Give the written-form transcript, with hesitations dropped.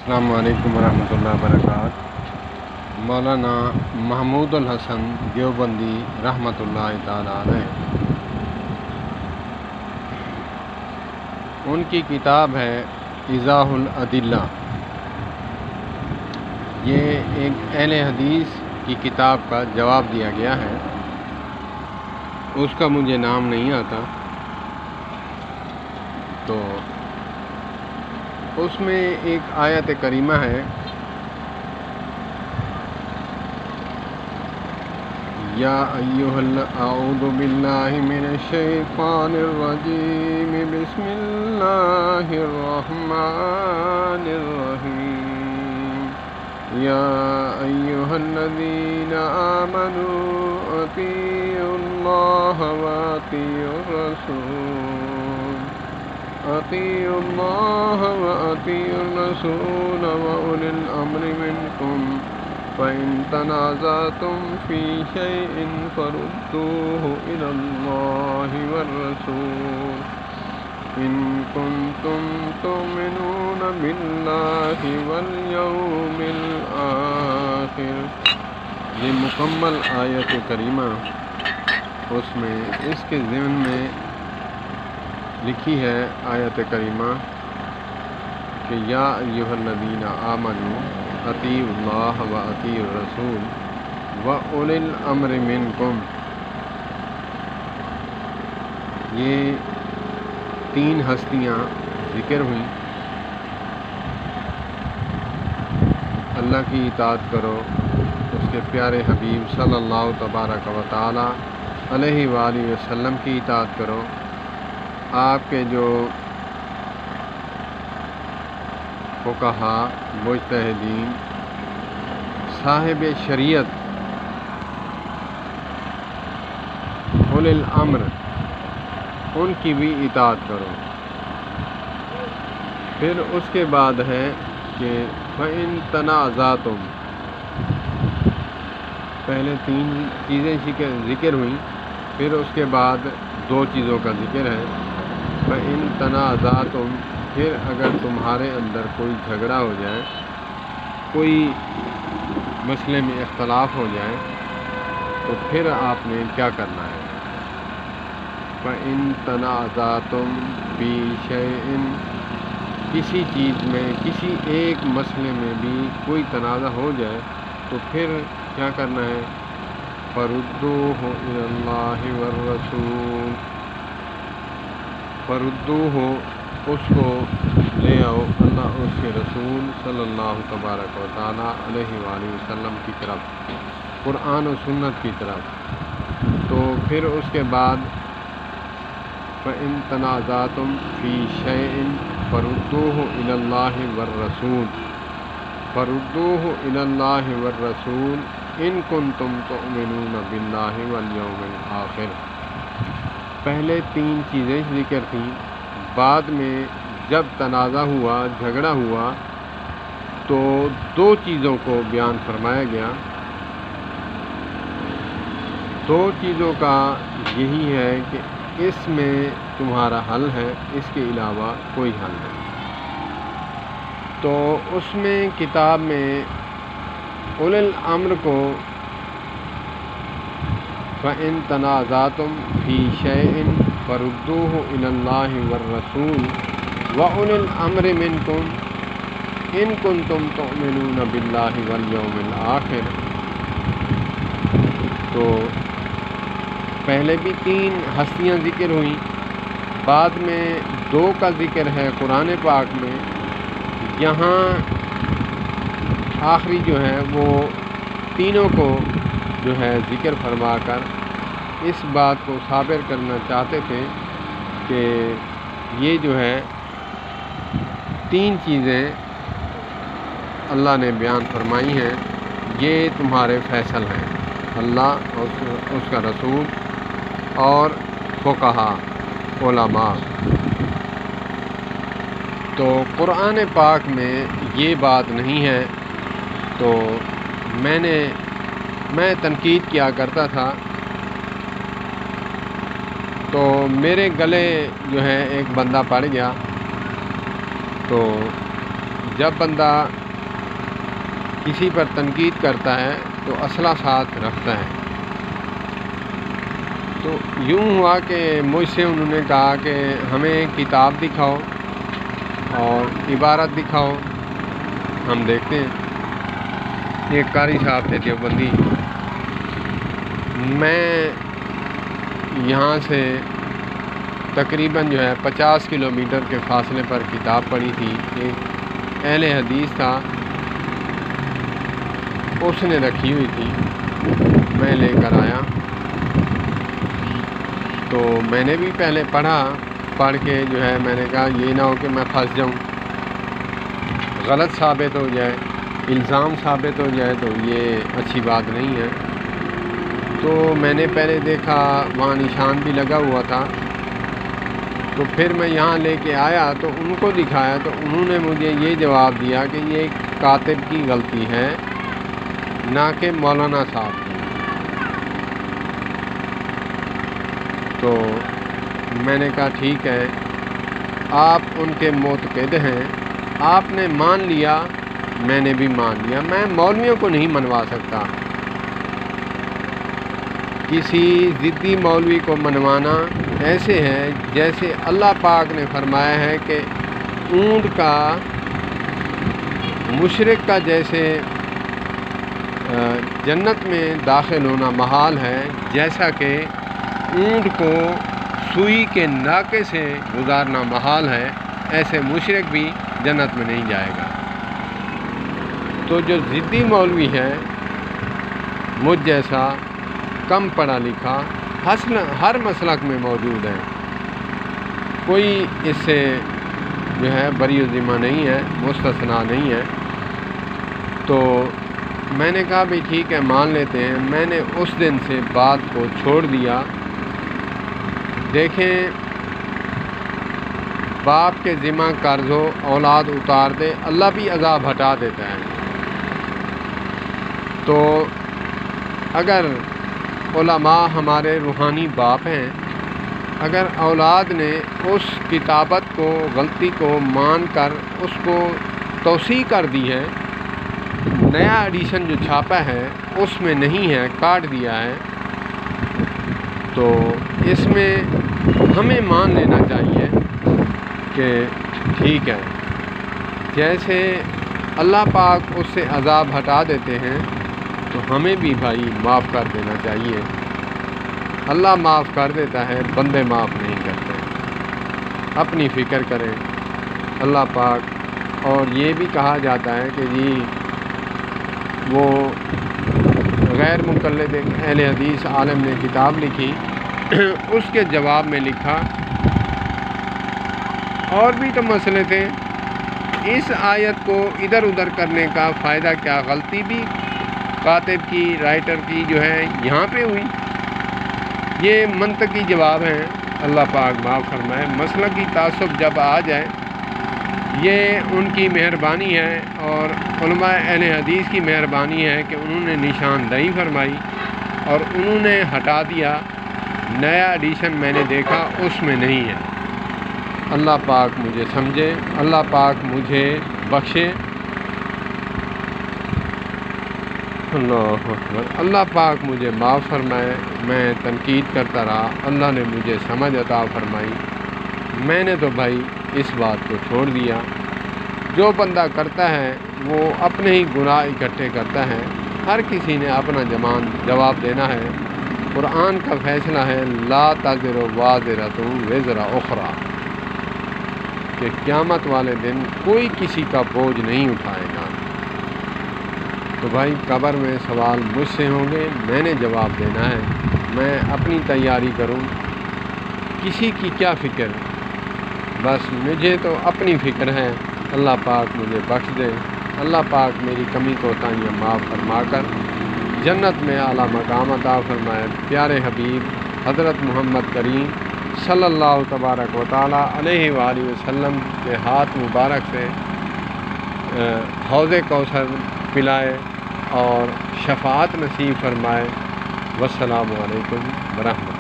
السلام علیکم ورحمۃ اللہ وبرکاتہ۔ مولانا محمود الحسن دیوبندی رحمۃ اللہ تعالیٰ علیہ، ان کی کتاب ہے ایضاح الادلہ۔ یہ ایک اہل حدیث کی کتاب کا جواب دیا گیا ہے، اس کا مجھے نام نہیں آتا، تو اس میں ایک آیت کریمہ ہے، یا اعوذ باللہ من الشیطان الرجیم بسم اللہ الرحمن الرحیم، یا ایہا الذین آمنوا اطیعوا اللہ واطیعوا الرسول وأولي الأمر منكم فإن تنازعتم في شيء فردوه إلى الله والرسول إن كنتم تؤمنون بالله واليوم الآخر۔ یہ مکمل آیت کریمہ اس میں اس کے ضمن میں لکھی ہے آیت کریمہ کہ یا ایھا الذین آمنوا اطیعوا اللہ و اطیعوا الرسول و اولی الامر منکم۔ یہ تین ہستیاں ذکر ہوئیں، اللہ کی اطاعت کرو، اس کے پیارے حبیب صلی اللہ تبارک و تعالی علیہ وآلہ وسلم کی اطاعت کرو، آپ کے جو فقہا، مجتہدین، صاحب شریعت، اولی الامر، ان کی بھی اطاعت کرو۔ پھر اس کے بعد ہے کہ فَإِن تَنَازَعْتُمْ، پہلے تین چیزیں ذکر ہوئیں، پھر اس کے بعد دو چیزوں کا ذکر ہے۔ فَإِن تَنَازَعْتُمْ، پھر اگر تمہارے اندر کوئی جھگڑا ہو جائے، کوئی مسئلے میں اختلاف ہو جائے، تو پھر آپ نے کیا کرنا ہے؟ فَإِن تَنَازَعْتُمْ فِي شَيْءٍ، کسی چیز میں، کسی ایک مسئلے میں بھی کوئی تنازع ہو جائے تو پھر کیا کرنا ہے؟ فَرُدُّوهُ إِلَى اللَّهِ وَالرَّسُولِ، فَرُدُّوهُ، اس کو لے آؤ اللہ اس کے رسول صلی اللہ تبارک و تعالی علیہ وآلہ وسلم کی طرف، قرآن و سنت کی طرف۔ تو پھر اس کے بعد فَإِن تَنَازَعْتُمْ فِي شَيْءٍ فَرُدُّوهُ إِلَى اللَّهِ وَالرَّسُولِ، فَرُدُّوهُ إِلَى اللَّهِ وَالرَّسُولِ إِن كُنتُمْ تُؤْمِنُونَ بِاللَّهِ وَالْيَوْمِ الْآخِرِ۔ پہلے تین چیزیں ذکر تھیں، بعد میں جب تنازع ہوا، جھگڑا ہوا، تو دو چیزوں کو بیان فرمایا گیا۔ دو چیزوں کا یہی ہے کہ اس میں تمہارا حل ہے، اس کے علاوہ کوئی حل نہیں۔ تو اس میں کتاب میں اولی الامر کو فَإِن تَنَازَعْتُمْ فِي شَيْءٍ فَرُدُّوهُ إِلَى اللَّهِ وَالرَّسُولِ وَأُولِي الْأَمْرِ مِنكُمْ إِن كُنتُمْ تُؤْمِنُونَ بِاللَّهِ وَالْيَوْمِ الْآخِرِ۔ تو پہلے بھی تین ہستیاں ذکر ہوئیں، بعد میں دو کا ذکر ہے قرآن پاک میں، یہاں آخری جو ہے وہ تینوں کو جو ہے ذکر فرما کر اس بات کو ثابت کرنا چاہتے تھے کہ یہ جو ہے تین چیزیں اللہ نے بیان فرمائی ہیں، یہ تمہارے فیصل ہیں، اللہ اور اس کا رسول اور فقہا، علماء۔ تو قرآن پاک میں یہ بات نہیں ہے، تو میں تنقید کیا کرتا تھا، تو میرے گلے جو ہے ایک بندہ پڑ گیا، تو جب بندہ کسی پر تنقید کرتا ہے تو اسلحہ ساتھ رکھتا ہے۔ تو یوں ہوا کہ مجھ سے انہوں نے کہا کہ ہمیں کتاب دکھاؤ اور عبارت دکھاؤ، ہم دیکھتے ہیں۔ ایک قاری صاحب تھے دیوبندی، میں یہاں سے تقریباً 50 کلومیٹر کے فاصلے پر کتاب پڑھی تھی۔ ایک اہل حدیث تھا، اس نے رکھی ہوئی تھی، میں لے کر آیا تو میں نے بھی پہلے پڑھ کے میں نے کہا یہ نہ ہو کہ میں پھنس جاؤں، غلط ثابت ہو جائے، الزام ثابت ہو جائے تو یہ اچھی بات نہیں ہے۔ تو میں نے پہلے دیکھا وہاں نشان بھی لگا ہوا تھا، تو پھر میں یہاں لے کے آیا تو ان کو دکھایا تو انہوں نے مجھے یہ جواب دیا کہ یہ کاتب کی غلطی ہے نہ کہ مولانا صاحب کی۔ تو میں نے کہا ٹھیک ہے، آپ ان کے معتقد ہیں، آپ نے مان لیا، میں نے بھی مان لیا، میں مولویوں کو نہیں منوا سکتا۔ کسی ضدی مولوی کو منوانا ایسے ہے جیسے اللہ پاک نے فرمایا ہے کہ اونٹ کا مشرک کا جیسے جنت میں داخل ہونا محال ہے، جیسا کہ اونٹ کو سوئی کے ناکے سے گزارنا محال ہے، ایسے مشرک بھی جنت میں نہیں جائے گا۔ تو جو ضدی مولوی ہے مجھ جیسا کم پڑھا لکھا ہر مسلک میں موجود ہے، کوئی اس سے بری ذمہ نہیں ہے، مستثنا نہیں ہے۔ تو میں نے کہا بھی ٹھیک ہے مان لیتے ہیں۔ میں نے اس دن سے بات کو چھوڑ دیا۔ دیکھیں، باپ کے ذمہ قرض ہو، اولاد اتار دے، اللہ بھی عذاب ہٹا دیتا ہے۔ تو اگر علماء ہمارے روحانی باپ ہیں، اگر اولاد نے اس کتابت کو، غلطی کو مان کر اس کو توسیع کر دی ہے، نیا ایڈیشن جو چھاپا ہے اس میں نہیں ہے، کاٹ دیا ہے، تو اس میں ہمیں مان لینا چاہیے کہ ٹھیک ہے، جیسے اللہ پاک اس سے عذاب ہٹا دیتے ہیں تو ہمیں بھی بھائی معاف کر دینا چاہیے۔ اللہ معاف کر دیتا ہے، بندے معاف نہیں کرتے۔ اپنی فکر کریں اللہ پاک۔ اور یہ بھی کہا جاتا ہے کہ جی وہ غیر مقلد اہل حدیث عالم نے کتاب لکھی، اس کے جواب میں لکھا اور بھی تو مسئلے تھے، اس آیت کو ادھر ادھر کرنے کا فائدہ کیا؟ غلطی بھی کاتب کی، رائٹر کی یہاں پہ ہوئی۔ یہ منطقی جواب ہیں، اللہ پاک معاف فرمائے۔ مسلکی تعصب جب آ جائے، یہ ان کی مہربانی ہے اور علماء اہل حدیث کی مہربانی ہے کہ انہوں نے نشاندہی فرمائی اور انہوں نے ہٹا دیا۔ نیا ایڈیشن میں نے دیکھا، اس میں نہیں ہے۔ اللہ پاک مجھے سمجھے، اللہ پاک مجھے بخشے۔ اللہ اکبر۔ اللہ پاک مجھے معاف فرمائے، میں تنقید کرتا رہا، اللہ نے مجھے سمجھ عطا فرمائی۔ میں نے تو بھائی اس بات کو چھوڑ دیا۔ جو بندہ کرتا ہے وہ اپنے ہی گناہ اکٹھے کرتا ہے، ہر کسی نے اپنا جواب دینا ہے۔ قرآن کا فیصلہ ہے لا تزر وازرۃ وزر اخری، کہ قیامت والے دن کوئی کسی کا بوجھ نہیں اٹھائے گا۔ تو بھائی قبر میں سوال مجھ سے ہوں گے، میں نے جواب دینا ہے، میں اپنی تیاری کروں، کسی کی کیا فکر؟ بس مجھے تو اپنی فکر ہے۔ اللہ پاک مجھے بخش دے، اللہ پاک میری کمی کوتاہیاں معاف فرما کر جنت میں اعلیٰ مقام عطا فرمائے۔ پیارے حبیب حضرت محمد کریم صلی اللہ تبارک و تعالیٰ علیہ وآلہ وسلم کے ہاتھ مبارک سے حوض کوثر پلائے اور شفاعت نصیب فرمائے۔ والسلام علیکم ورحمۃ اللہ۔